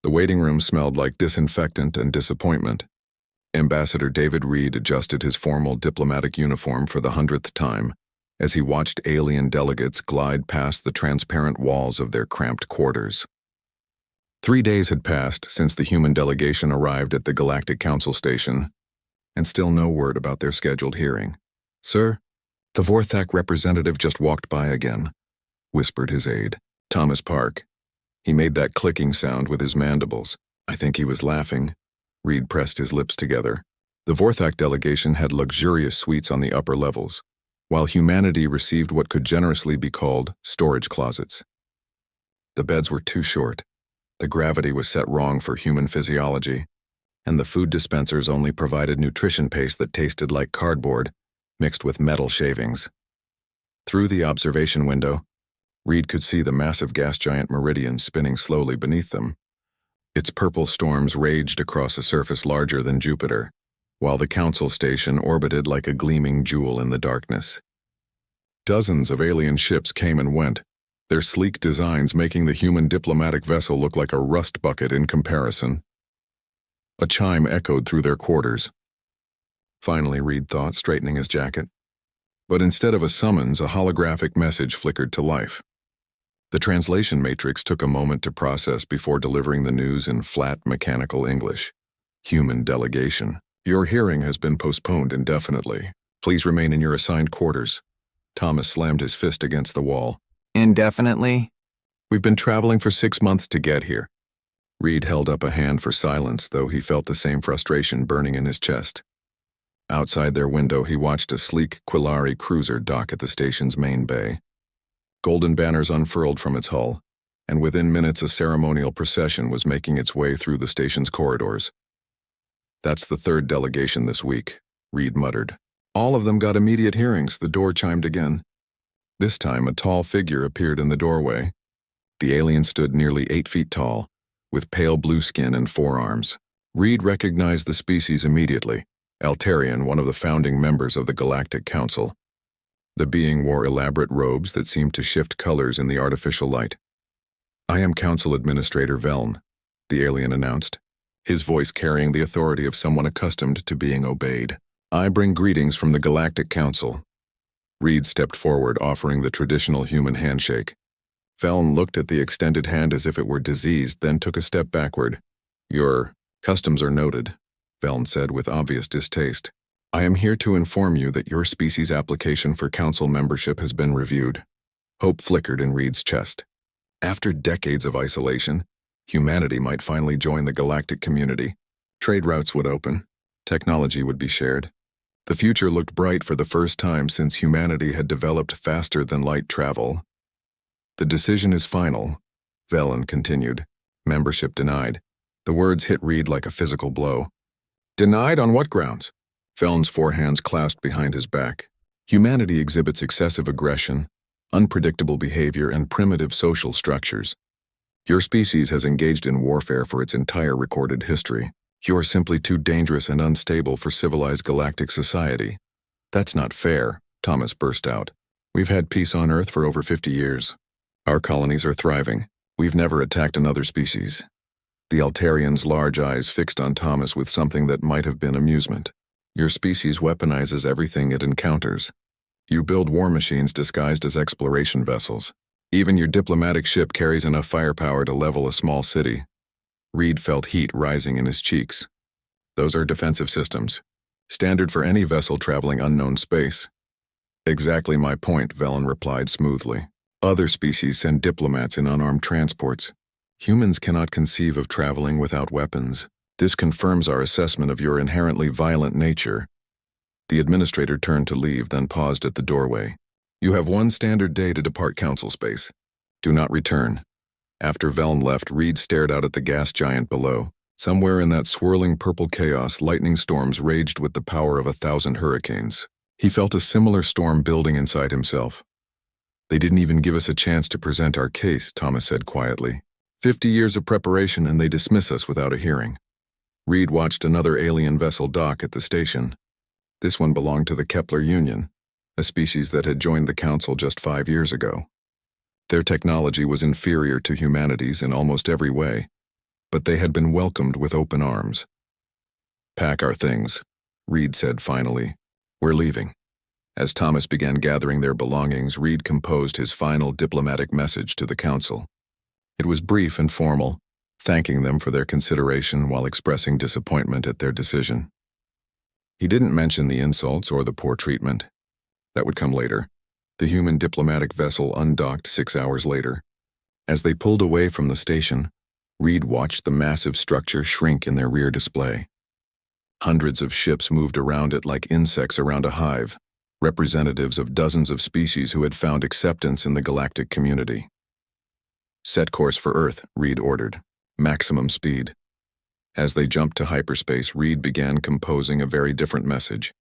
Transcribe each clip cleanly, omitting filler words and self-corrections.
The waiting room smelled like disinfectant and disappointment. Ambassador David Reed adjusted his formal diplomatic uniform for the 100th time as he watched alien delegates glide past the transparent walls of their cramped quarters. 3 days had passed since the human delegation arrived at the Galactic Council station, and still no word about their scheduled hearing. "Sir, the Vorthak representative just walked by again," whispered his aide, Thomas Park. He made that clicking sound with his mandibles. I think he was laughing. Reed pressed his lips together. The Vorthak delegation had luxurious suites on the upper levels, while humanity received what could generously be called storage closets. The beds were too short, the gravity was set wrong for human physiology, and the food dispensers only provided nutrition paste that tasted like cardboard, mixed with metal shavings. Through the observation window, Reed could see the massive gas giant Meridian spinning slowly beneath them. Its purple storms raged across a surface larger than Jupiter, while the council station orbited like a gleaming jewel in the darkness. Dozens of alien ships came and went, their sleek designs making the human diplomatic vessel look like a rust bucket in comparison. A chime echoed through their quarters. Finally, Reed thought, straightening his jacket. But instead of a summons, a holographic message flickered to life. The translation matrix took a moment to process before delivering the news in flat, mechanical English. Human delegation. Your hearing has been postponed indefinitely. Please remain in your assigned quarters. Thomas slammed his fist against the wall. Indefinitely? We've been traveling for 6 months to get here. Reed held up a hand for silence, though he felt the same frustration burning in his chest. Outside their window, he watched a sleek Quillari cruiser dock at the station's main bay. Golden banners unfurled from its hull, and within minutes a ceremonial procession was making its way through the station's corridors. That's the third delegation this week, Reed muttered. All of them got immediate hearings. The door chimed again. This time a tall figure appeared in the doorway. The alien stood nearly 8 feet tall, with pale blue skin and 4 arms. Reed recognized the species immediately, Altarian, one of the founding members of the Galactic Council. The being wore elaborate robes that seemed to shift colors in the artificial light. I am Council Administrator Veln, the alien announced, his voice carrying the authority of someone accustomed to being obeyed. I bring greetings from the Galactic Council. Reed stepped forward, offering the traditional human handshake. Veln looked at the extended hand as if it were diseased, then took a step backward. Your customs are noted, Veln said with obvious distaste. I am here to inform you that your species' application for council membership has been reviewed. Hope flickered in Reed's chest. After decades of isolation, humanity might finally join the galactic community. Trade routes would open. Technology would be shared. The future looked bright for the first time since humanity had developed faster-than-light travel. The decision is final, Veln continued. Membership denied. The words hit Reed like a physical blow. Denied on what grounds? Veln's 4 hands clasped behind his back. Humanity exhibits excessive aggression, unpredictable behavior, and primitive social structures. Your species has engaged in warfare for its entire recorded history. You are simply too dangerous and unstable for civilized galactic society. That's not fair, Thomas burst out. We've had peace on Earth for over 50 years. Our colonies are thriving. We've never attacked another species. The Altarian's large eyes fixed on Thomas with something that might have been amusement. Your species weaponizes everything it encounters. You build war machines disguised as exploration vessels. Even your diplomatic ship carries enough firepower to level a small city. Reed felt heat rising in his cheeks. Those are defensive systems, standard for any vessel traveling unknown space. Exactly my point, Veln replied smoothly. Other species send diplomats in unarmed transports. Humans cannot conceive of traveling without weapons. This confirms our assessment of your inherently violent nature. The administrator turned to leave, then paused at the doorway. You have 1 standard day to depart council space. Do not return. After Veln left, Reed stared out at the gas giant below. Somewhere in that swirling purple chaos, lightning storms raged with the power of 1,000 hurricanes. He felt a similar storm building inside himself. They didn't even give us a chance to present our case, Thomas said quietly. 50 years of preparation and they dismiss us without a hearing. Reed watched another alien vessel dock at the station. This one belonged to the Kepler Union, a species that had joined the Council just 5 years ago. Their technology was inferior to humanity's in almost every way, but they had been welcomed with open arms. "Pack our things," Reed said finally. "We're leaving." As Thomas began gathering their belongings, Reed composed his final diplomatic message to the council. It was brief and formal, thanking them for their consideration while expressing disappointment at their decision. He didn't mention the insults or the poor treatment. That would come later. The human diplomatic vessel undocked 6 hours later. As they pulled away from the station, Reed watched the massive structure shrink in their rear display. Hundreds of ships moved around it like insects around a hive, representatives of dozens of species who had found acceptance in the galactic community. "Set course for Earth," Reed ordered. "Maximum speed." As they jumped to hyperspace, Reed began composing a very different message.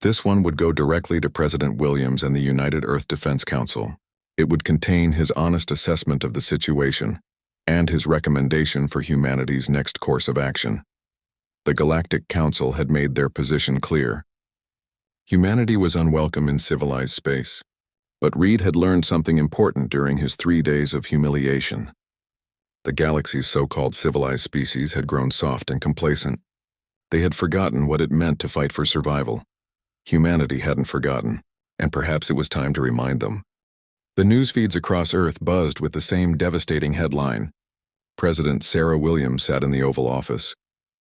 This one would go directly to President Williams and the United Earth Defense Council. It would contain his honest assessment of the situation and his recommendation for humanity's next course of action. The Galactic Council had made their position clear. Humanity was unwelcome in civilized space, but Reed had learned something important during his 3 days of humiliation. The galaxy's so-called civilized species had grown soft and complacent. They had forgotten what it meant to fight for survival. Humanity hadn't forgotten, and perhaps it was time to remind them. The news feeds across Earth buzzed with the same devastating headline. President Sarah Williams sat in the Oval Office,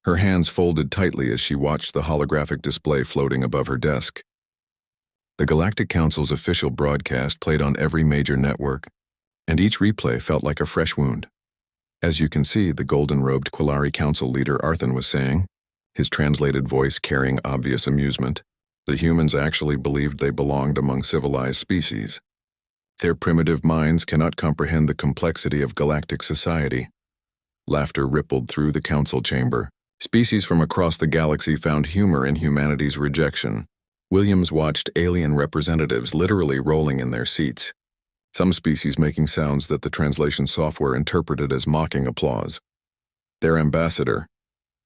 her hands folded tightly as she watched the holographic display floating above her desk. The Galactic Council's official broadcast played on every major network, and each replay felt like a fresh wound. "As you can see," the golden-robed Quillari Council leader Arthon was saying, his translated voice carrying obvious amusement, "the humans actually believed they belonged among civilized species. Their primitive minds cannot comprehend the complexity of galactic society." Laughter rippled through the council chamber. Species from across the galaxy found humor in humanity's rejection. Williams watched alien representatives literally rolling in their seats, some species making sounds that the translation software interpreted as mocking applause. "Their ambassador,"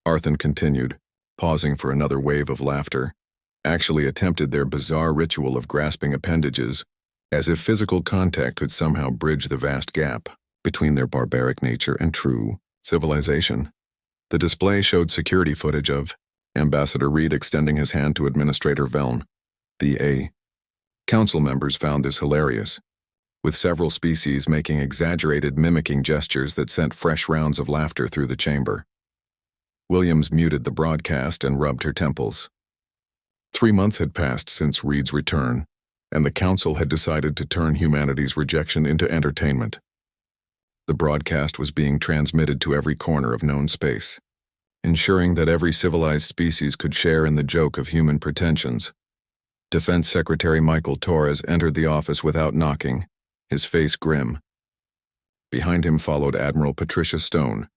Arthon continued, pausing for another wave of laughter, "actually attempted their bizarre ritual of grasping appendages, as if physical contact could somehow bridge the vast gap between their barbaric nature and true civilization." The display showed security footage of Ambassador Reed extending his hand to Administrator Veln. The council members found this hilarious, with several species making exaggerated mimicking gestures that sent fresh rounds of laughter through the chamber. Williams muted the broadcast and rubbed her temples. 3 months had passed since Reed's return, and the council had decided to turn humanity's rejection into entertainment. The broadcast was being transmitted to every corner of known space, ensuring that every civilized species could share in the joke of human pretensions. Defense Secretary Michael Torres entered the office without knocking, his face grim. Behind him followed Admiral Patricia Stone,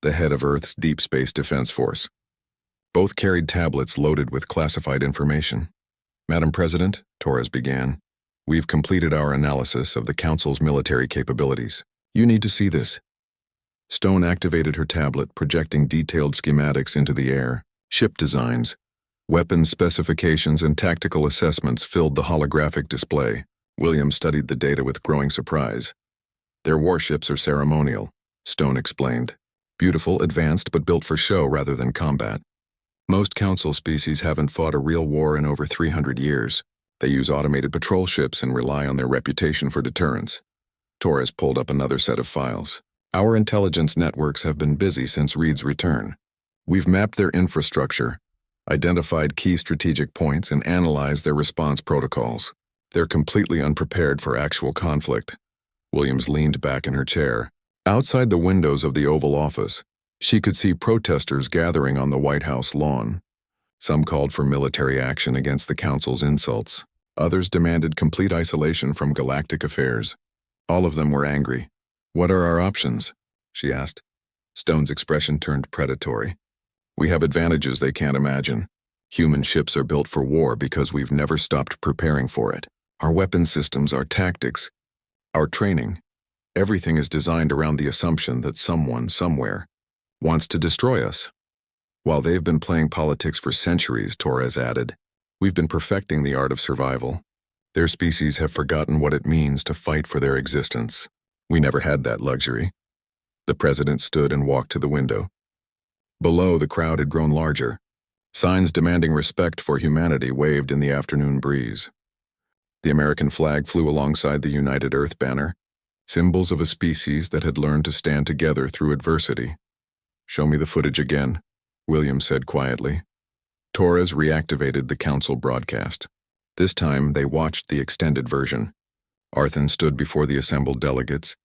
the head of Earth's Deep Space Defense Force. Both carried tablets loaded with classified information. "Madam President," Torres began, "we've completed our analysis of the Council's military capabilities. You need to see this." Stone activated her tablet, projecting detailed schematics into the air. Ship designs, weapons specifications, and tactical assessments filled the holographic display. William studied the data with growing surprise. "Their warships are ceremonial," Stone explained. "Beautiful, advanced, but built for show rather than combat. Most Council species haven't fought a real war in over 300 years. They use automated patrol ships and rely on their reputation for deterrence." Torres pulled up another set of files. "Our intelligence networks have been busy since Reed's return. We've mapped their infrastructure, identified key strategic points, and analyzed their response protocols. They're completely unprepared for actual conflict." Williams leaned back in her chair. Outside the windows of the Oval Office, she could see protesters gathering on the White House lawn. Some called for military action against the Council's insults. Others demanded complete isolation from galactic affairs. All of them were angry. "What are our options?" she asked. Stone's expression turned predatory. "We have advantages they can't imagine. Human ships are built for war because we've never stopped preparing for it. Our weapon systems, our tactics, our training, everything is designed around the assumption that someone, somewhere, wants to destroy us." "While they've been playing politics for centuries," Torres added, "we've been perfecting the art of survival. Their species have forgotten what it means to fight for their existence. We never had that luxury." The president stood and walked to the window. Below, the crowd had grown larger. Signs demanding respect for humanity waved in the afternoon breeze. The American flag flew alongside the United Earth banner, symbols of a species that had learned to stand together through adversity. "Show me the footage again," William said quietly. Torres reactivated the council broadcast. This time, they watched the extended version. Arthur stood before the assembled delegates,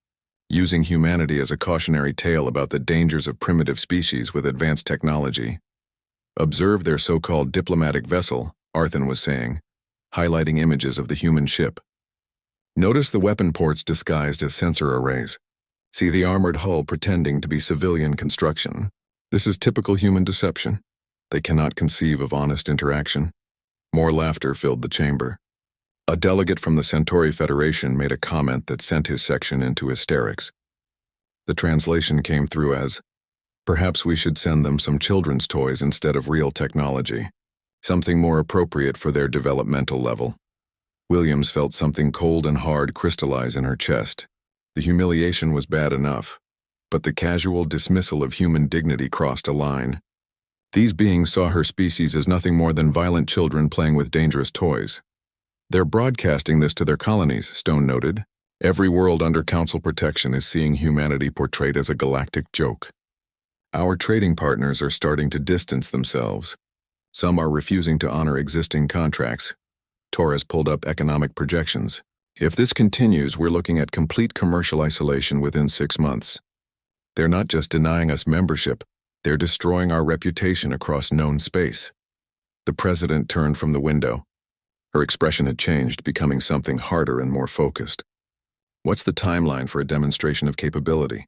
using humanity as a cautionary tale about the dangers of primitive species with advanced technology. "Observe their so-called diplomatic vessel," Arthur was saying, highlighting images of the human ship. "Notice the weapon ports disguised as sensor arrays. See the armored hull pretending to be civilian construction. This is typical human deception. They cannot conceive of honest interaction." More laughter filled the chamber. A delegate from the Centauri Federation made a comment that sent his section into hysterics. The translation came through as, "Perhaps we should send them some children's toys instead of real technology. Something more appropriate for their developmental level." Williams felt something cold and hard crystallize in her chest. The humiliation was bad enough, but the casual dismissal of human dignity crossed a line. These beings saw her species as nothing more than violent children playing with dangerous toys. "They're broadcasting this to their colonies," Stone noted. "Every world under council protection is seeing humanity portrayed as a galactic joke. Our trading partners are starting to distance themselves. Some are refusing to honor existing contracts." Torres pulled up economic projections. "If this continues, we're looking at complete commercial isolation within 6 months. They're not just denying us membership, they're destroying our reputation across known space." The president turned from the window. Her expression had changed, becoming something harder and more focused. "What's the timeline for a demonstration of capability?"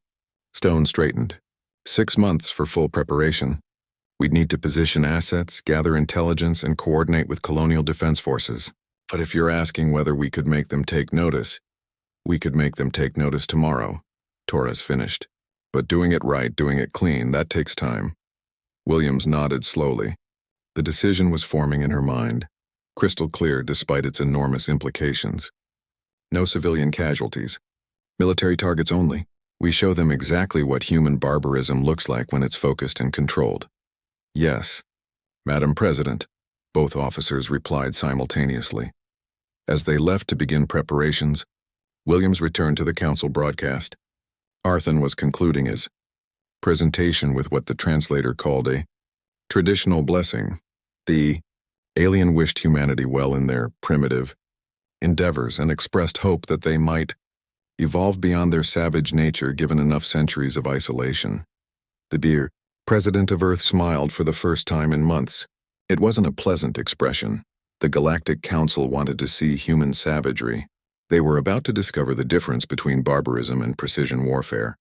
Stone straightened. 6 months for full preparation. We'd need to position assets, gather intelligence, and coordinate with colonial defense forces. But if you're asking whether we could make them take notice, we could make them take notice tomorrow," Torres finished. "But doing it right, doing it clean, that takes time." Williams nodded slowly. The decision was forming in her mind, crystal clear despite its enormous implications. No civilian casualties. Military targets only. We show them exactly what human barbarism looks like when it's focused and controlled. "Yes, Madam President," both officers replied simultaneously. As they left to begin preparations, Williams returned to the council broadcast. Arthur was concluding his presentation with what the translator called a traditional blessing. The alien wished humanity well in their primitive endeavors and expressed hope that they might evolve beyond their savage nature given enough centuries of isolation. The dear President of Earth smiled for the first time in months. It wasn't a pleasant expression. The Galactic Council wanted to see human savagery. They were about to discover the difference between barbarism and precision warfare.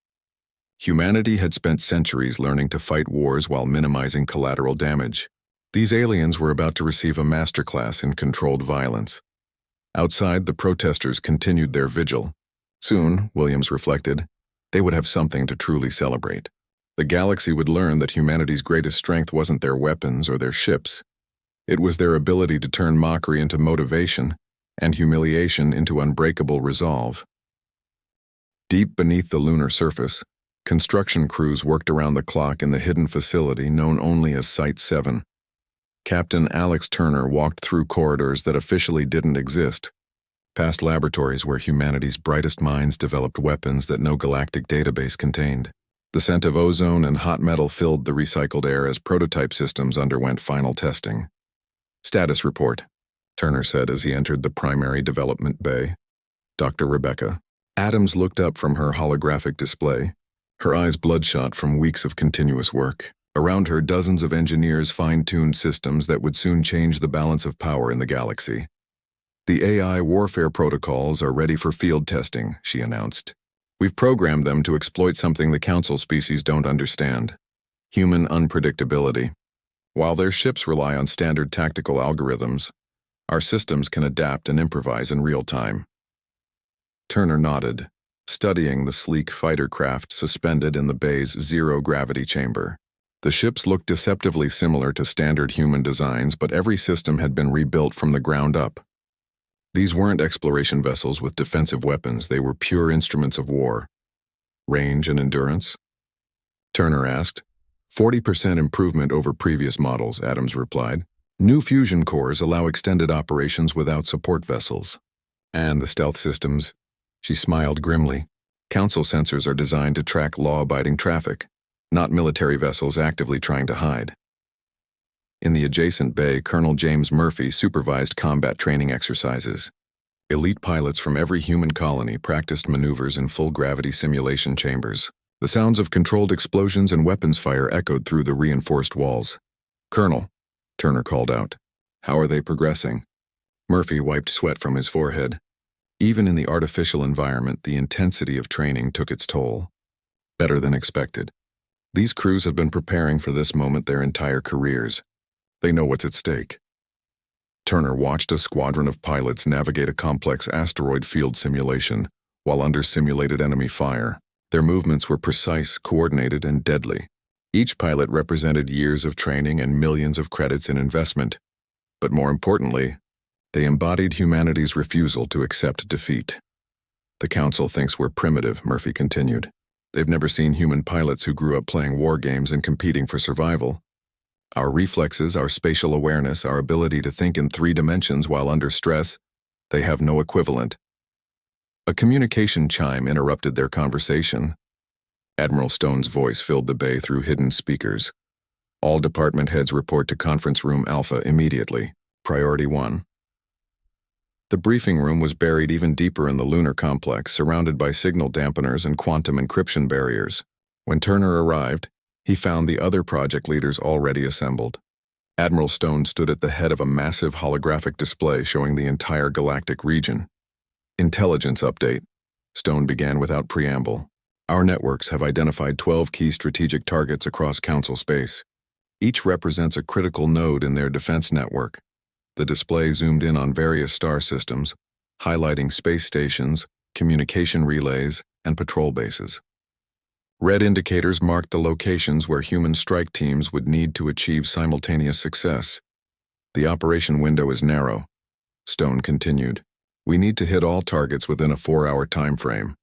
Humanity had spent centuries learning to fight wars while minimizing collateral damage. These aliens were about to receive a masterclass in controlled violence. Outside, the protesters continued their vigil. Soon, Williams reflected, they would have something to truly celebrate. The galaxy would learn that humanity's greatest strength wasn't their weapons or their ships. It was their ability to turn mockery into motivation and humiliation into unbreakable resolve. Deep beneath the lunar surface, construction crews worked around the clock in the hidden facility known only as Site 7. Captain Alex Turner walked through corridors that officially didn't exist, past laboratories where humanity's brightest minds developed weapons that no galactic database contained. The scent of ozone and hot metal filled the recycled air as prototype systems underwent final testing. "Status report," Turner said as he entered the primary development bay. Dr. Rebecca Adams looked up from her holographic display, her eyes bloodshot from weeks of continuous work. Around her, dozens of engineers fine-tuned systems that would soon change the balance of power in the galaxy. "The AI warfare protocols are ready for field testing," she announced. "We've programmed them to exploit something the Council species don't understand: human unpredictability. While their ships rely on standard tactical algorithms, our systems can adapt and improvise in real time." Turner nodded, studying the sleek fighter craft suspended in the bay's zero-gravity chamber. The ships looked deceptively similar to standard human designs, but every system had been rebuilt from the ground up. These weren't exploration vessels with defensive weapons, they were pure instruments of war. Range and endurance? Turner asked. 40% improvement over previous models, Adams replied. New fusion cores allow extended operations without support vessels. And the stealth systems? She smiled grimly. Council sensors are designed to track law-abiding traffic, not military vessels actively trying to hide. In the adjacent bay, Colonel James Murphy supervised combat training exercises. Elite pilots from every human colony practiced maneuvers in full-gravity simulation chambers. The sounds of controlled explosions and weapons fire echoed through the reinforced walls. "Colonel," Turner called out. "How are they progressing?" Murphy wiped sweat from his forehead. Even in the artificial environment, the intensity of training took its toll. Better than expected. These crews have been preparing for this moment their entire careers. They know what's at stake. Turner watched a squadron of pilots navigate a complex asteroid field simulation while under simulated enemy fire. Their movements were precise, coordinated, and deadly. Each pilot represented years of training and millions of credits in investment. But more importantly, they embodied humanity's refusal to accept defeat. "The Council thinks we're primitive," Murphy continued. "They've never seen human pilots who grew up playing war games and competing for survival. Our reflexes, our spatial awareness, our ability to think in 3 dimensions while under stress, they have no equivalent." A communication chime interrupted their conversation. Admiral Stone's voice filled the bay through hidden speakers. "All department heads report to Conference Room Alpha immediately. Priority 1. The briefing room was buried even deeper in the lunar complex, surrounded by signal dampeners and quantum encryption barriers. When Turner arrived, he found the other project leaders already assembled. Admiral Stone stood at the head of a massive holographic display showing the entire galactic region. "Intelligence update," Stone began without preamble. "Our networks have identified 12 key strategic targets across Council space. Each represents a critical node in their defense network." The display zoomed in on various star systems, highlighting space stations, communication relays, and patrol bases. Red indicators marked the locations where human strike teams would need to achieve simultaneous success. "The operation window is narrow," Stone continued. "We need to hit all targets within a 4-hour time frame.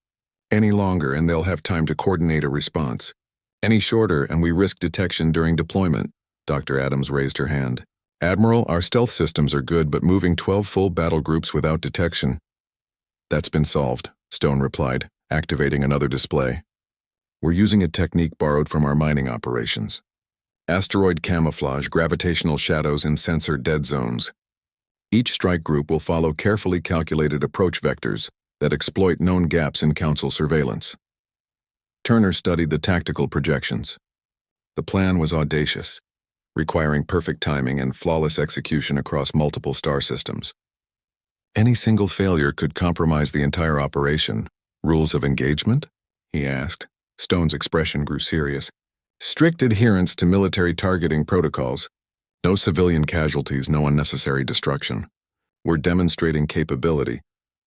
Any longer and they'll have time to coordinate a response. Any shorter and we risk detection during deployment." Dr. Adams raised her hand. "Admiral, our stealth systems are good, but moving 12 full battle groups without detection." "That's been solved," Stone replied, activating another display. "We're using a technique borrowed from our mining operations. Asteroid camouflage, gravitational shadows, and sensor dead zones. Each strike group will follow carefully calculated approach vectors that exploit known gaps in Council surveillance." Turner studied the tactical projections. The plan was audacious, requiring perfect timing and flawless execution across multiple star systems. Any single failure could compromise the entire operation. "Rules of engagement?" he asked. Stone's expression grew serious. "Strict adherence to military targeting protocols. No civilian casualties, no unnecessary destruction. We're demonstrating capability,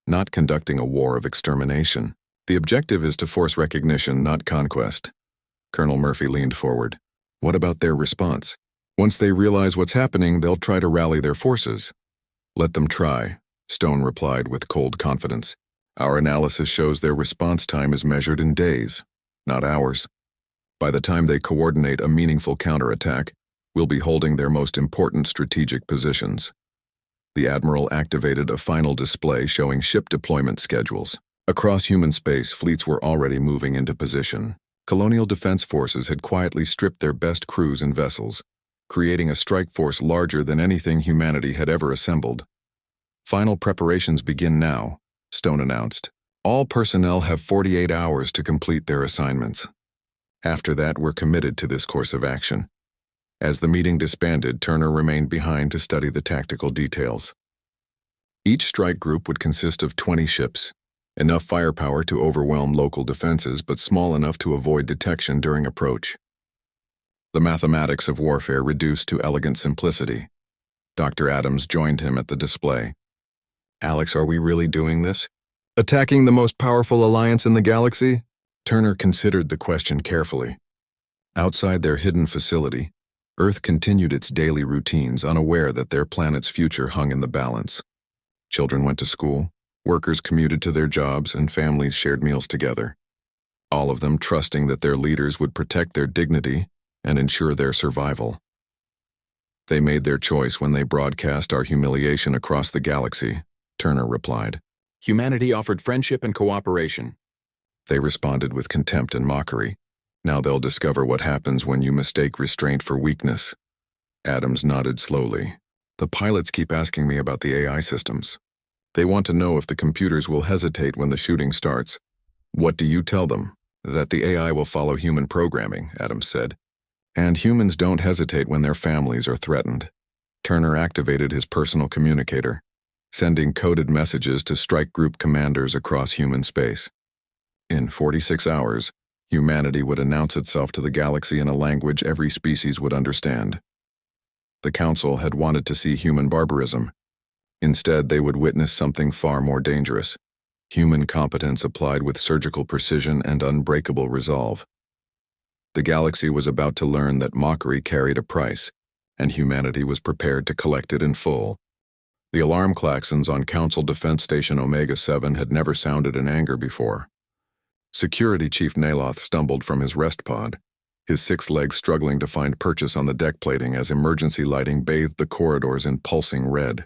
not conducting a war of extermination. The objective is to force recognition, not conquest." Colonel Murphy leaned forward. "What about their response? Once they realize what's happening, they'll try to rally their forces." "Let them try," Stone replied with cold confidence. "Our analysis shows their response time is measured in days, not hours. By the time they coordinate a meaningful counterattack, we'll be holding their most important strategic positions." The Admiral activated a final display showing ship deployment schedules. Across human space, fleets were already moving into position. Colonial defense forces had quietly stripped their best crews and vessels, creating a strike force larger than anything humanity had ever assembled. "Final preparations begin now," Stone announced. "All personnel have 48 hours to complete their assignments. After that, we're committed to this course of action." As the meeting disbanded, Turner remained behind to study the tactical details. Each strike group would consist of 20 ships, enough firepower to overwhelm local defenses but small enough to avoid detection during approach. The mathematics of warfare reduced to elegant simplicity. Dr. Adams joined him at the display. "Alex, are we really doing this? Attacking the most powerful alliance in the galaxy?" Turner considered the question carefully. Outside their hidden facility, Earth continued its daily routines, unaware that their planet's future hung in the balance. Children went to school, workers commuted to their jobs, and families shared meals together. all of them trusting that their leaders would protect their dignity and ensure their survival. They made their choice when they broadcast our humiliation across the galaxy, Turner replied. Humanity offered friendship and cooperation. They responded with contempt and mockery. Now they'll discover what happens when you mistake restraint for weakness. Adams nodded slowly. The pilots keep asking me about the AI systems. They want to know if the computers will hesitate when the shooting starts. What do you tell them? That the AI will follow human programming, Adams said. And humans don't hesitate when their families are threatened. Turner activated his personal communicator, sending coded messages to strike group commanders across human space. In 46 hours, humanity would announce itself to the galaxy in a language every species would understand. The Council had wanted to see human barbarism. Instead, they would witness something far more dangerous. Human competence applied with surgical precision and unbreakable resolve. The galaxy was about to learn that mockery carried a price, and humanity was prepared to collect it in full. The alarm klaxons on Council Defense Station Omega-7 had never sounded in anger before. Security Chief Naloth stumbled from his rest pod, his 6 legs struggling to find purchase on the deck plating as emergency lighting bathed the corridors in pulsing red.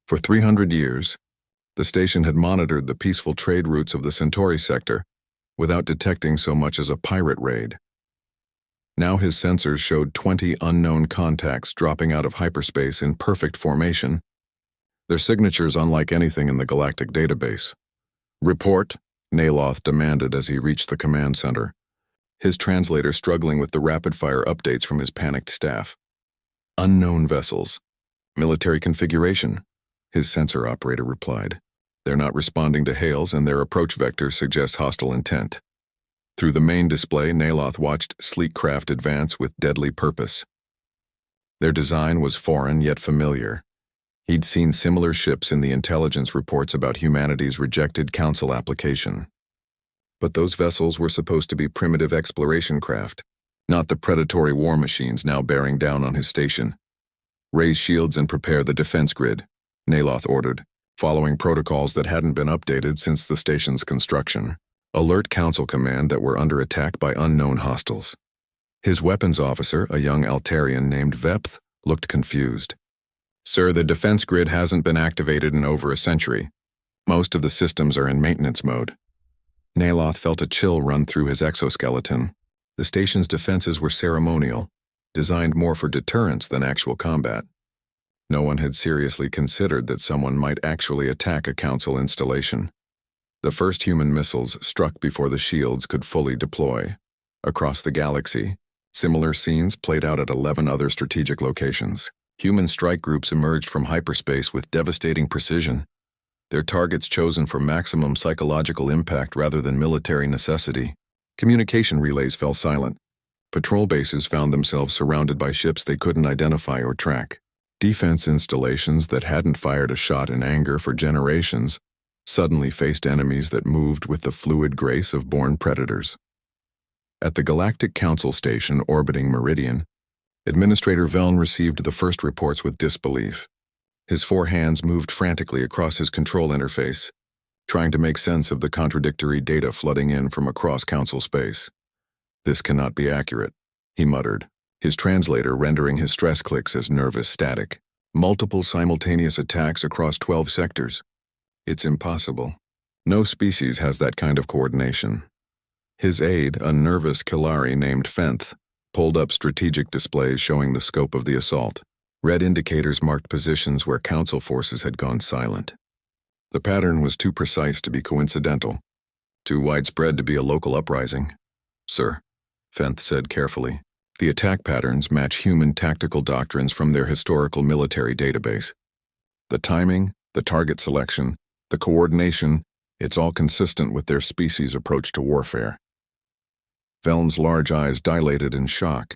For 300 years, the station had monitored the peaceful trade routes of the Centauri sector without detecting so much as a pirate raid. Now his sensors showed 20 unknown contacts dropping out of hyperspace in perfect formation, their signatures unlike anything in the galactic database. Report, Naloth demanded as he reached the command center, his translator struggling with the rapid-fire updates from his panicked staff. Unknown vessels. Military configuration, his sensor operator replied. They're not responding to hails and their approach vector suggests hostile intent. Through the main display, Naloth watched sleek craft advance with deadly purpose. Their design was foreign yet familiar. He'd seen similar ships in the intelligence reports about humanity's rejected Council application. But those vessels were supposed to be primitive exploration craft, not the predatory war machines now bearing down on his station. Raise shields and prepare the defense grid, Naloth ordered, following protocols that hadn't been updated since the station's construction. Alert Council Command that we're under attack by unknown hostiles. His weapons officer, a young Altarian named Vepth, looked confused. Sir, the defense grid hasn't been activated in over a century. Most of the systems are in maintenance mode. Naloth felt a chill run through his exoskeleton. The station's defenses were ceremonial, designed more for deterrence than actual combat. No one had seriously considered that someone might actually attack a Council installation. The first human missiles struck before the shields could fully deploy. Across the galaxy, similar scenes played out at 11 other strategic locations. Human strike groups emerged from hyperspace with devastating precision, their targets chosen for maximum psychological impact rather than military necessity. Communication relays fell silent. Patrol bases found themselves surrounded by ships they couldn't identify or track. Defense installations that hadn't fired a shot in anger for generations suddenly faced enemies that moved with the fluid grace of born predators. At the Galactic Council station orbiting Meridian, Administrator Veln received the first reports with disbelief. His 4 hands moved frantically across his control interface, trying to make sense of the contradictory data flooding in from across Council space. This cannot be accurate, he muttered, his translator rendering his stress clicks as nervous static. Multiple simultaneous attacks across 12 sectors. It's impossible. No species has that kind of coordination. His aide, a nervous Kilari named Fenth, pulled up strategic displays showing the scope of the assault. Red indicators marked positions where Council forces had gone silent. The pattern was too precise to be coincidental, too widespread to be a local uprising. Sir, Fenth said carefully, the attack patterns match human tactical doctrines from their historical military database. The timing, the target selection, the coordination, it's all consistent with their species' approach to warfare. Veln's large eyes dilated in shock.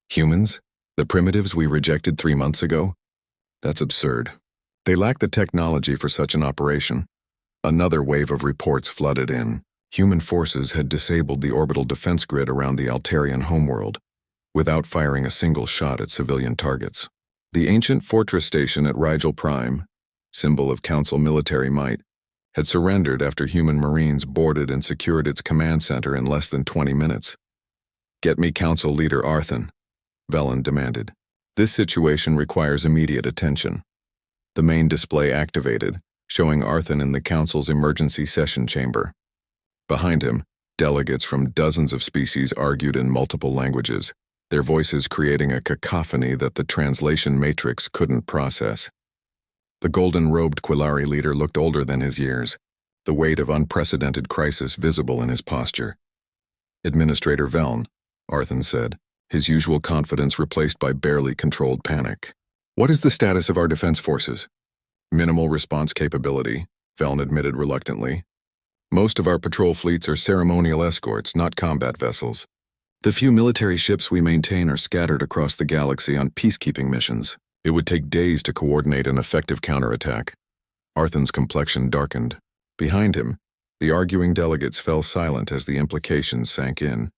Humans? The primitives we rejected 3 months ago? That's absurd. They lack the technology for such an operation. Another wave of reports flooded in. Human forces had disabled the orbital defense grid around the Altarian homeworld, without firing a single shot at civilian targets. The ancient fortress station at Rigel Prime, symbol of Council military might, had surrendered after human Marines boarded and secured its command center in less than 20 minutes. "Get me Council Leader Arthun," Velen demanded. "This situation requires immediate attention." The main display activated, showing Arthun in the Council's emergency session chamber. Behind him, delegates from dozens of species argued in multiple languages, their voices creating a cacophony that the translation matrix couldn't process. The golden-robed Quillari leader looked older than his years, the weight of unprecedented crisis visible in his posture. "Administrator Velen," Arthun said, his usual confidence replaced by barely controlled panic. "What is the status of our defense forces?" "Minimal response capability," Velen admitted reluctantly. "Most of our patrol fleets are ceremonial escorts, not combat vessels. The few military ships we maintain are scattered across the galaxy on peacekeeping missions. It would take days to coordinate an effective counterattack." Arthun's complexion darkened. Behind him, the arguing delegates fell silent as the implications sank in.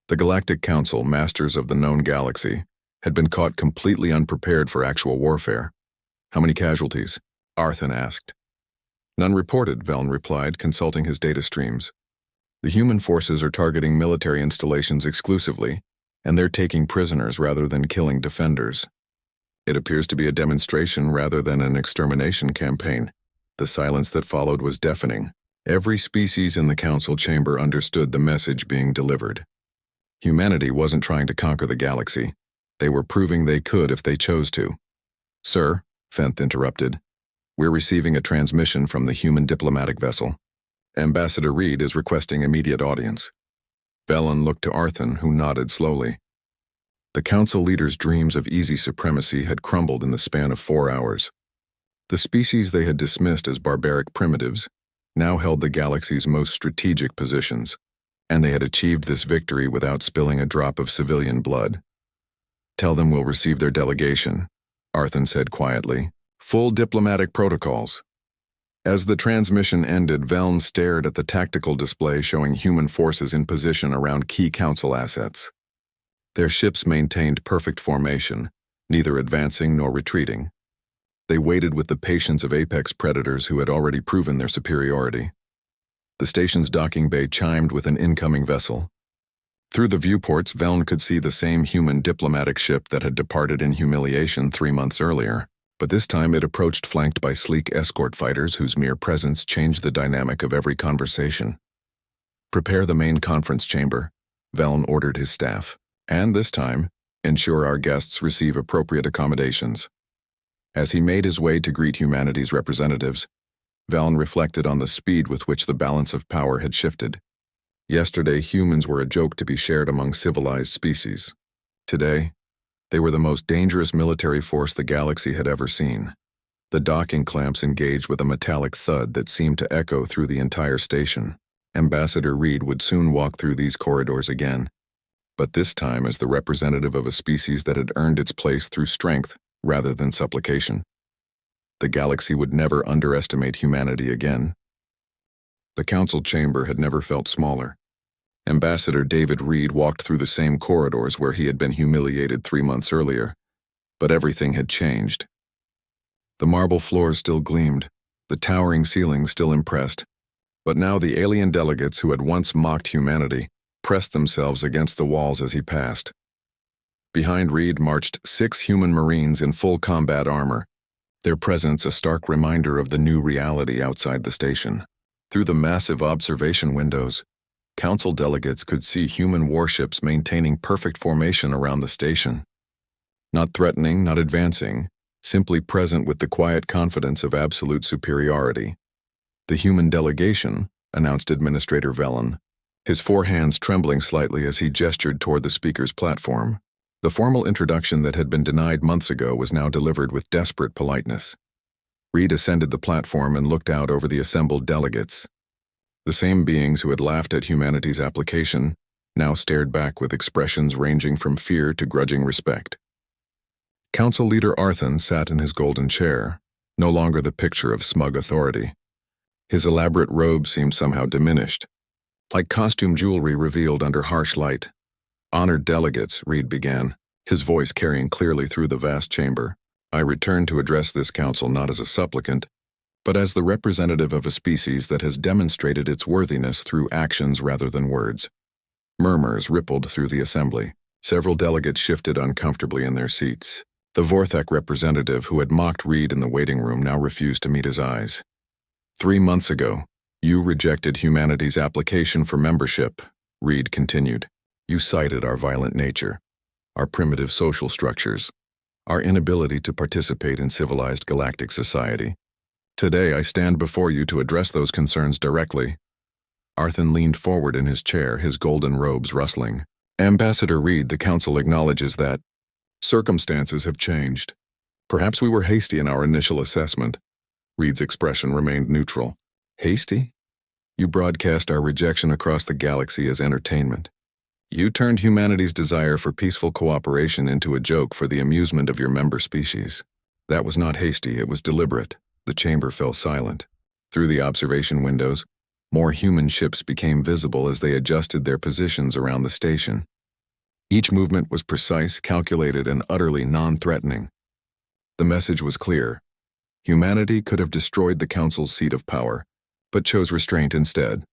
The Galactic Council, masters of the known galaxy, had been caught completely unprepared for actual warfare. "How many casualties?" Arthun asked. "None reported," Velen replied, consulting his data streams. "The human forces are targeting military installations exclusively, and they're taking prisoners rather than killing defenders. It appears to be a demonstration rather than an extermination campaign." The silence that followed was deafening. Every species in the council chamber understood the message being delivered. Humanity wasn't trying to conquer the galaxy. They were proving they could if they chose to. "Sir," Fenth interrupted, "we're receiving a transmission from the human diplomatic vessel. Ambassador Reed is requesting immediate audience." Velen looked to Arthun, who nodded slowly. The council leader's dreams of easy supremacy had crumbled in the span of 4 hours. The species they had dismissed as barbaric primitives now held the galaxy's most strategic positions, and they had achieved this victory without spilling a drop of civilian blood. "Tell them we'll receive their delegation," Arthun said quietly. "Full diplomatic protocols." As the transmission ended, Velen stared at the tactical display showing human forces in position around key council assets. Their ships maintained perfect formation, neither advancing nor retreating. They waited with the patience of apex predators who had already proven their superiority. The station's docking bay chimed with an incoming vessel. Through the viewports, Velen could see the same human diplomatic ship that had departed in humiliation 3 months earlier, but this time it approached flanked by sleek escort fighters whose mere presence changed the dynamic of every conversation. "Prepare the main conference chamber," Velen ordered his staff. "And this time, ensure our guests receive appropriate accommodations." As he made his way to greet humanity's representatives, Velen reflected on the speed with which the balance of power had shifted. Yesterday, humans were a joke to be shared among civilized species. Today, they were the most dangerous military force the galaxy had ever seen. The docking clamps engaged with a metallic thud that seemed to echo through the entire station. Ambassador Reed would soon walk through these corridors again, but this time as the representative of a species that had earned its place through strength rather than supplication. The galaxy would never underestimate humanity again. The council chamber had never felt smaller. Ambassador David Reed walked through the same corridors where he had been humiliated 3 months earlier, but everything had changed. The marble floors still gleamed, the towering ceilings still impressed, but now the alien delegates who had once mocked humanity pressed themselves against the walls as he passed. Behind Reed marched 6 human Marines in full combat armor, their presence a stark reminder of the new reality outside the station. Through the massive observation windows, council delegates could see human warships maintaining perfect formation around the station. Not threatening, not advancing, simply present with the quiet confidence of absolute superiority. "The human delegation," announced Administrator Velen, his 4 hands trembling slightly as he gestured toward the speaker's platform. The formal introduction that had been denied months ago was now delivered with desperate politeness. Reed ascended the platform and looked out over the assembled delegates. The same beings who had laughed at humanity's application now stared back with expressions ranging from fear to grudging respect. Council Leader Arthun sat in his golden chair, no longer the picture of smug authority. His elaborate robe seemed somehow diminished, like costume jewelry revealed under harsh light. "Honored delegates," Reed began, his voice carrying clearly through the vast chamber, "I return to address this council not as a supplicant, but as the representative of a species that has demonstrated its worthiness through actions rather than words. Murmurs rippled through the assembly. Several delegates shifted uncomfortably in their seats. The Vorthek representative who had mocked Reed in the waiting room now refused to meet his eyes. 3 months ago, you rejected humanity's application for membership, Reed continued. You cited our violent nature, our primitive social structures, our inability to participate in civilized galactic society. Today I stand before you to address those concerns directly. Arthur leaned forward in his chair, his golden robes rustling. Ambassador Reed, the Council acknowledges that circumstances have changed. Perhaps we were hasty in our initial assessment. Reed's expression remained neutral. Hasty? You broadcast our rejection across the galaxy as entertainment. You turned humanity's desire for peaceful cooperation into a joke for the amusement of your member species. That was not hasty, it was deliberate. The chamber fell silent. Through the observation windows, more human ships became visible as they adjusted their positions around the station. Each movement was precise, calculated, and utterly non-threatening. The message was clear. Humanity could have destroyed the Council's seat of power, but chose restraint instead.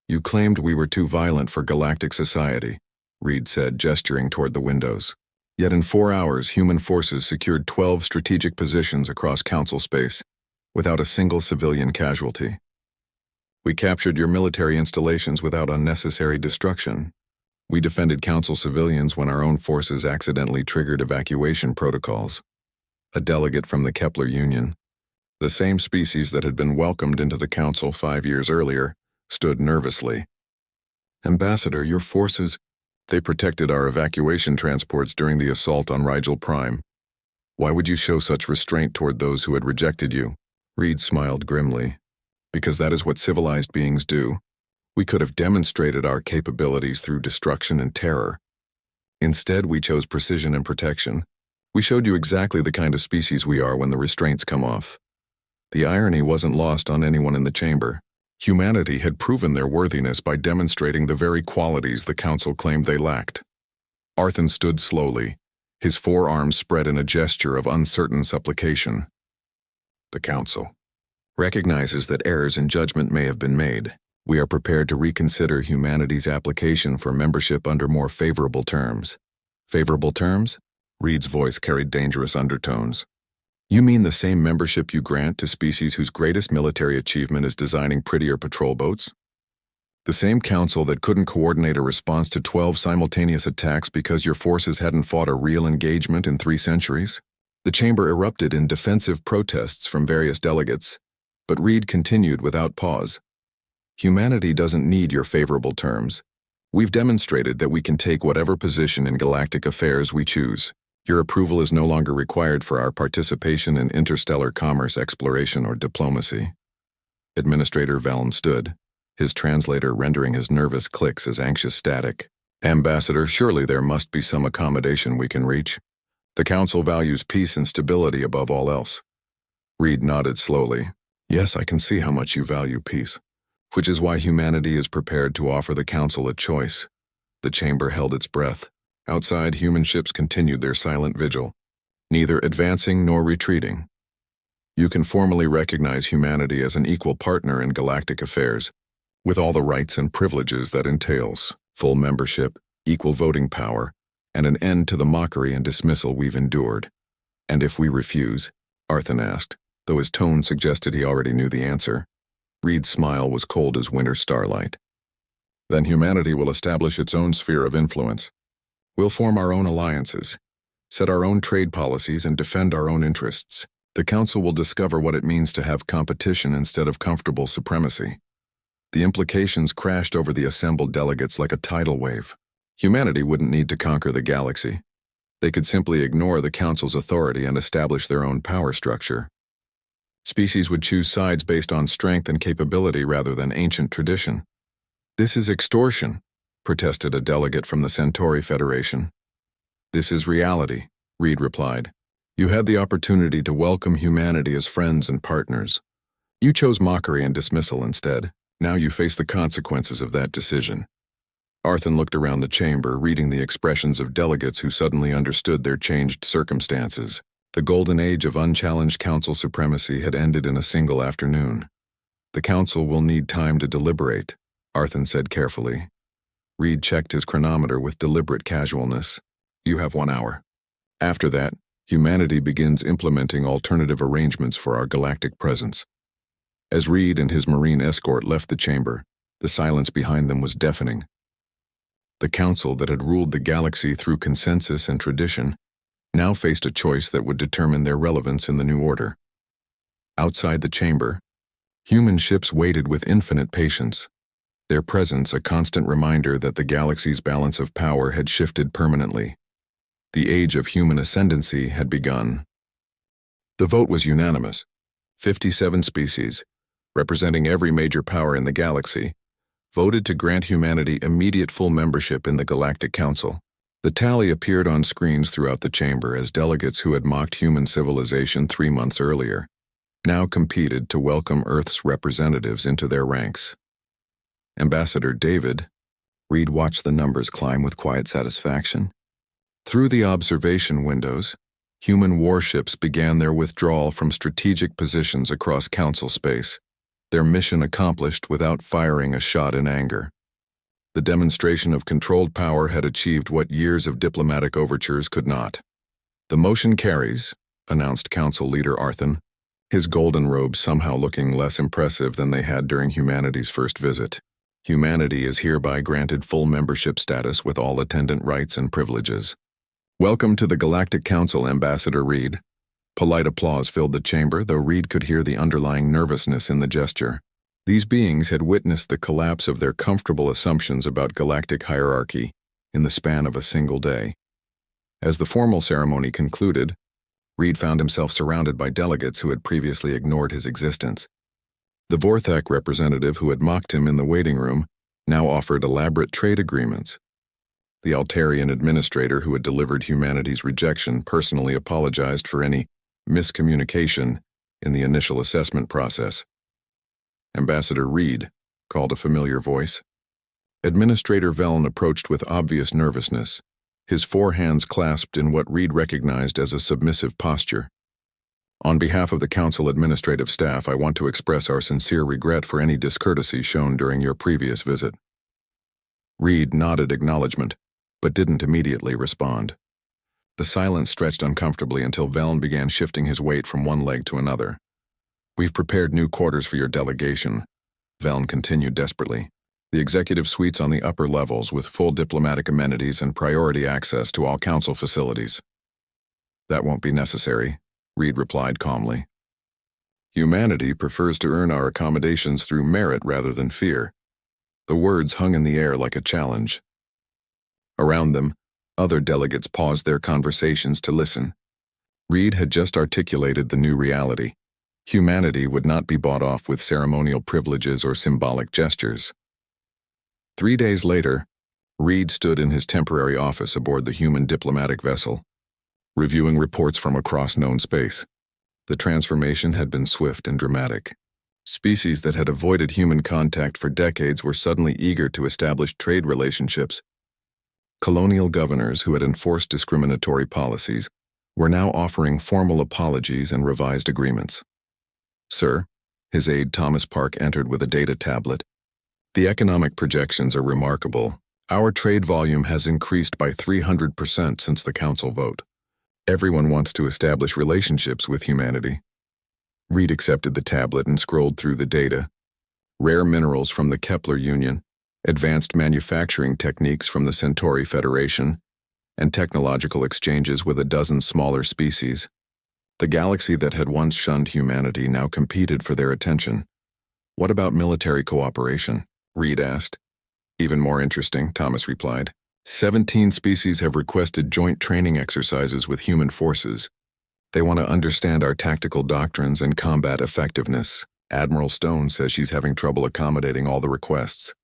You claimed we were too violent for galactic society, Reed said, gesturing toward the windows. Yet in 4 hours, human forces secured 12 strategic positions across Council space, without a single civilian casualty. We captured your military installations without unnecessary destruction. We defended Council civilians when our own forces accidentally triggered evacuation protocols. A delegate from the Kepler Union, the same species that had been welcomed into the Council 5 years earlier, stood nervously. Ambassador, your forces, they protected our evacuation transports during the assault on Rigel Prime. Why would you show such restraint toward those who had rejected you? Reed smiled grimly. Because that is what civilized beings do. We could have demonstrated our capabilities through destruction and terror. Instead, we chose precision and protection. We showed you exactly the kind of species we are when the restraints come off. The irony wasn't lost on anyone in the chamber. Humanity had proven their worthiness by demonstrating the very qualities the Council claimed they lacked. Arthur stood slowly, his forearms spread in a gesture of uncertain supplication. The Council recognizes that errors in judgment may have been made. We are prepared to reconsider humanity's application for membership under more favorable terms. Favorable terms? Reed's voice carried dangerous undertones. You mean the same membership you grant to species whose greatest military achievement is designing prettier patrol boats? The same council that couldn't coordinate a response to 12 simultaneous attacks because your forces hadn't fought a real engagement in 3 centuries? The chamber erupted in defensive protests from various delegates, but Reed continued without pause. Humanity doesn't need your favorable terms. We've demonstrated that we can take whatever position in galactic affairs we choose. Your approval is no longer required for our participation in interstellar commerce, exploration, or diplomacy. Administrator Valen stood, his translator rendering his nervous clicks as anxious static. Ambassador, surely there must be some accommodation we can reach. The Council values peace and stability above all else. Reed nodded slowly. Yes, I can see how much you value peace, which is why humanity is prepared to offer the Council a choice. The chamber held its breath. Outside, human ships continued their silent vigil, neither advancing nor retreating. You can formally recognize humanity as an equal partner in galactic affairs, with all the rights and privileges that entails, full membership, equal voting power, and an end to the mockery and dismissal we've endured. And if we refuse? Arthur asked, though his tone suggested he already knew the answer. Reed's smile was cold as winter starlight. Then humanity will establish its own sphere of influence. We'll form our own alliances, set our own trade policies, and defend our own interests. The Council will discover what it means to have competition instead of comfortable supremacy. The implications crashed over the assembled delegates like a tidal wave. Humanity wouldn't need to conquer the galaxy. They could simply ignore the Council's authority and establish their own power structure. Species would choose sides based on strength and capability rather than ancient tradition. This is extortion, protested a delegate from the Centauri Federation. This is reality, Reed replied. You had the opportunity to welcome humanity as friends and partners. You chose mockery and dismissal instead. Now you face the consequences of that decision. Arthur looked around the chamber, reading the expressions of delegates who suddenly understood their changed circumstances. The golden age of unchallenged council supremacy had ended in a single afternoon. The council will need time to deliberate, Arthur said carefully. Reed checked his chronometer with deliberate casualness. You have 1 hour. After that, humanity begins implementing alternative arrangements for our galactic presence. As Reed and his marine escort left the chamber, the silence behind them was deafening. The council that had ruled the galaxy through consensus and tradition now faced a choice that would determine their relevance in the new order. Outside the chamber, human ships waited with infinite patience, their presence a constant reminder that the galaxy's balance of power had shifted permanently. The age of human ascendancy had begun. The vote was unanimous. 57 species, representing every major power in the galaxy, voted to grant humanity immediate full membership in the Galactic Council. The tally appeared on screens throughout the chamber as delegates who had mocked human civilization 3 months earlier now competed to welcome Earth's representatives into their ranks. Ambassador David, Reed watched the numbers climb with quiet satisfaction. Through the observation windows, human warships began their withdrawal from strategic positions across Council space, their mission accomplished without firing a shot in anger. The demonstration of controlled power had achieved what years of diplomatic overtures could not. The motion carries, announced Council Leader Arthur, his golden robes somehow looking less impressive than they had during humanity's first visit. Humanity is hereby granted full membership status with all attendant rights and privileges. Welcome to the Galactic Council, Ambassador Reed. Polite applause filled the chamber, though Reed could hear the underlying nervousness in the gesture. These beings had witnessed the collapse of their comfortable assumptions about galactic hierarchy in the span of a single day. As the formal ceremony concluded, Reed found himself surrounded by delegates who had previously ignored his existence. The Vorthak representative who had mocked him in the waiting room now offered elaborate trade agreements. The Altarian administrator who had delivered humanity's rejection personally apologized for any miscommunication in the initial assessment process. Ambassador Reed, called a familiar voice. Administrator Velln approached with obvious nervousness, his 4 hands clasped in what Reed recognized as a submissive posture. On behalf of the Council administrative staff, I want to express our sincere regret for any discourtesy shown during your previous visit. Reed nodded acknowledgement, but didn't immediately respond. The silence stretched uncomfortably until Velln began shifting his weight from one leg to another. We've prepared new quarters for your delegation, Velln continued desperately. The executive suites on the upper levels with full diplomatic amenities and priority access to all council facilities. That won't be necessary, Reed replied calmly. Humanity prefers to earn our accommodations through merit rather than fear. The words hung in the air like a challenge. Around them, other delegates paused their conversations to listen. Reed had just articulated the new reality. Humanity would not be bought off with ceremonial privileges or symbolic gestures. 3 days later, Reed stood in his temporary office aboard the human diplomatic vessel, reviewing reports from across known space. The transformation had been swift and dramatic. Species that had avoided human contact for decades were suddenly eager to establish trade relationships. Colonial governors who had enforced discriminatory policies were now offering formal apologies and revised agreements. Sir, his aide Thomas Park entered with a data tablet. The economic projections are remarkable. Our trade volume has increased by 300% since the council vote. Everyone wants to establish relationships with humanity. Reed accepted the tablet and scrolled through the data. Rare minerals from the Kepler Union, advanced manufacturing techniques from the Centauri Federation, and technological exchanges with a dozen smaller species. The galaxy that had once shunned humanity now competed for their attention. What about military cooperation? Reed asked. Even more interesting, Thomas replied. 17 species have requested joint training exercises with human forces. They want to understand our tactical doctrines and combat effectiveness. Admiral Stone says she's having trouble accommodating all the requests.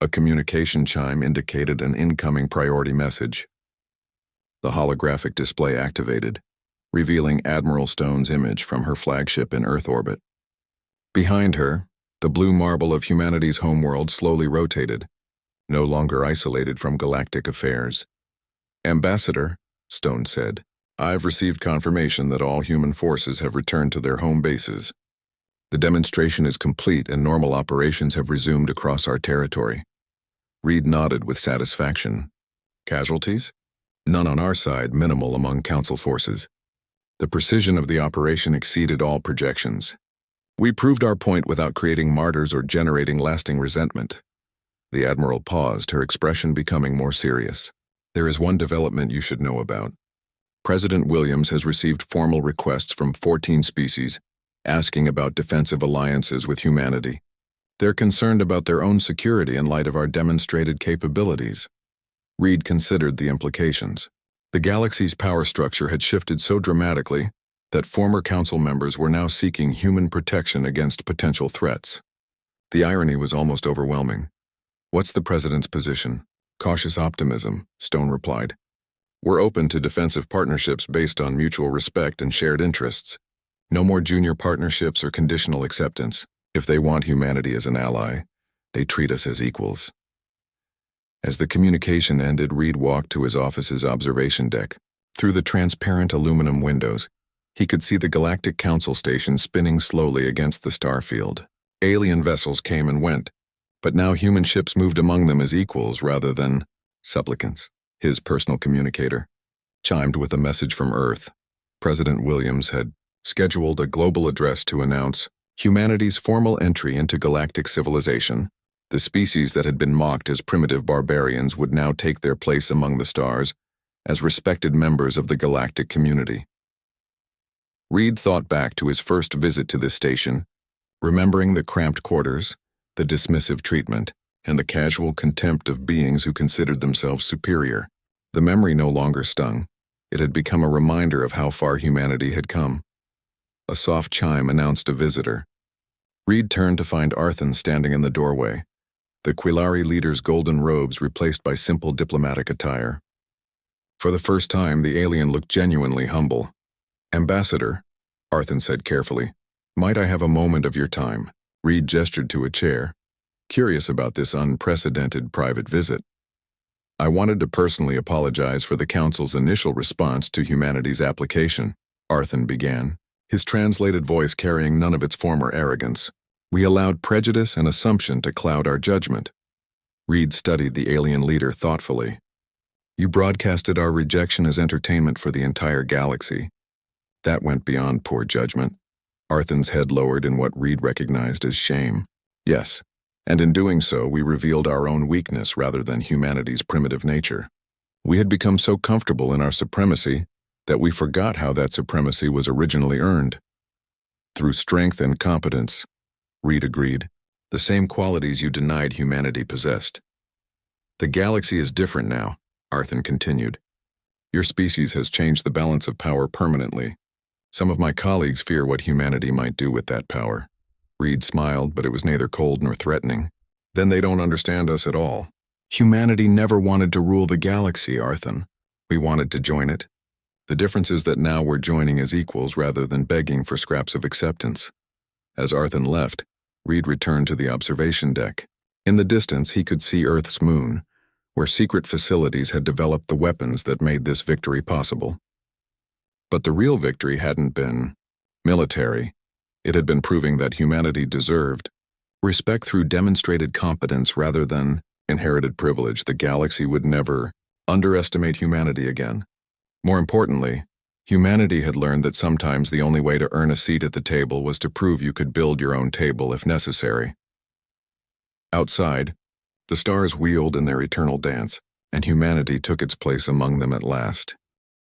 A communication chime indicated an incoming priority message. The holographic display activated, revealing Admiral Stone's image from her flagship in Earth orbit. Behind her, the blue marble of humanity's homeworld slowly rotated, no longer isolated from galactic affairs. Ambassador, Stone said, I've received confirmation that all human forces have returned to their home bases. The demonstration is complete and normal operations have resumed across our territory. Reed nodded with satisfaction. Casualties? None on our side, minimal among Council forces. The precision of the operation exceeded all projections. We proved our point without creating martyrs or generating lasting resentment. The Admiral paused, her expression becoming more serious. There is one development you should know about. President Williams has received formal requests from 14 species asking about defensive alliances with humanity. They're concerned about their own security in light of our demonstrated capabilities. Reed considered the implications. The galaxy's power structure had shifted so dramatically that former council members were now seeking human protection against potential threats. The irony was almost overwhelming. What's the president's position? Cautious optimism, Stone replied. We're open to defensive partnerships based on mutual respect and shared interests. No more junior partnerships or conditional acceptance. If they want humanity as an ally, they treat us as equals. As the communication ended, Reed walked to his office's observation deck. Through the transparent aluminum windows, he could see the Galactic Council station spinning slowly against the star field. Alien vessels came and went, but now human ships moved among them as equals rather than supplicants. His personal communicator chimed with a message from Earth. President Williams had scheduled a global address to announce humanity's formal entry into galactic civilization. The species that had been mocked as primitive barbarians would now take their place among the stars as respected members of the galactic community. Reed thought back to his first visit to this station, remembering the cramped quarters, the dismissive treatment, and the casual contempt of beings who considered themselves superior. The memory no longer stung. It had become a reminder of how far humanity had come. A soft chime announced a visitor. Reed turned to find Arthon standing in the doorway, the Quillari leader's golden robes replaced by simple diplomatic attire. For the first time, the alien looked genuinely humble. Ambassador, Arthon said carefully, might I have a moment of your time? Reed gestured to a chair, curious about this unprecedented private visit. I wanted to personally apologize for the Council's initial response to humanity's application, Arthon began, his translated voice carrying none of its former arrogance. We allowed prejudice and assumption to cloud our judgment. Reed studied the alien leader thoughtfully. You broadcasted our rejection as entertainment for the entire galaxy. That went beyond poor judgment. Arthon's head lowered in what Reed recognized as shame. Yes, and in doing so, we revealed our own weakness rather than humanity's primitive nature. We had become so comfortable in our supremacy that we forgot how that supremacy was originally earned. Through strength and competence, Reed agreed, the same qualities you denied humanity possessed. The galaxy is different now, Arthon continued. Your species has changed the balance of power permanently. Some of my colleagues fear what humanity might do with that power. Reed smiled, but it was neither cold nor threatening. Then they don't understand us at all. Humanity never wanted to rule the galaxy, Arthon. We wanted to join it. The difference is that now we're joining as equals rather than begging for scraps of acceptance. As Arthon left, Reed returned to the observation deck. In the distance, he could see Earth's moon, where secret facilities had developed the weapons that made this victory possible. But the real victory hadn't been military. It had been proving that humanity deserved respect through demonstrated competence rather than inherited privilege. The galaxy would never underestimate humanity again. More importantly, humanity had learned that sometimes the only way to earn a seat at the table was to prove you could build your own table if necessary. Outside, the stars wheeled in their eternal dance, and humanity took its place among them at last.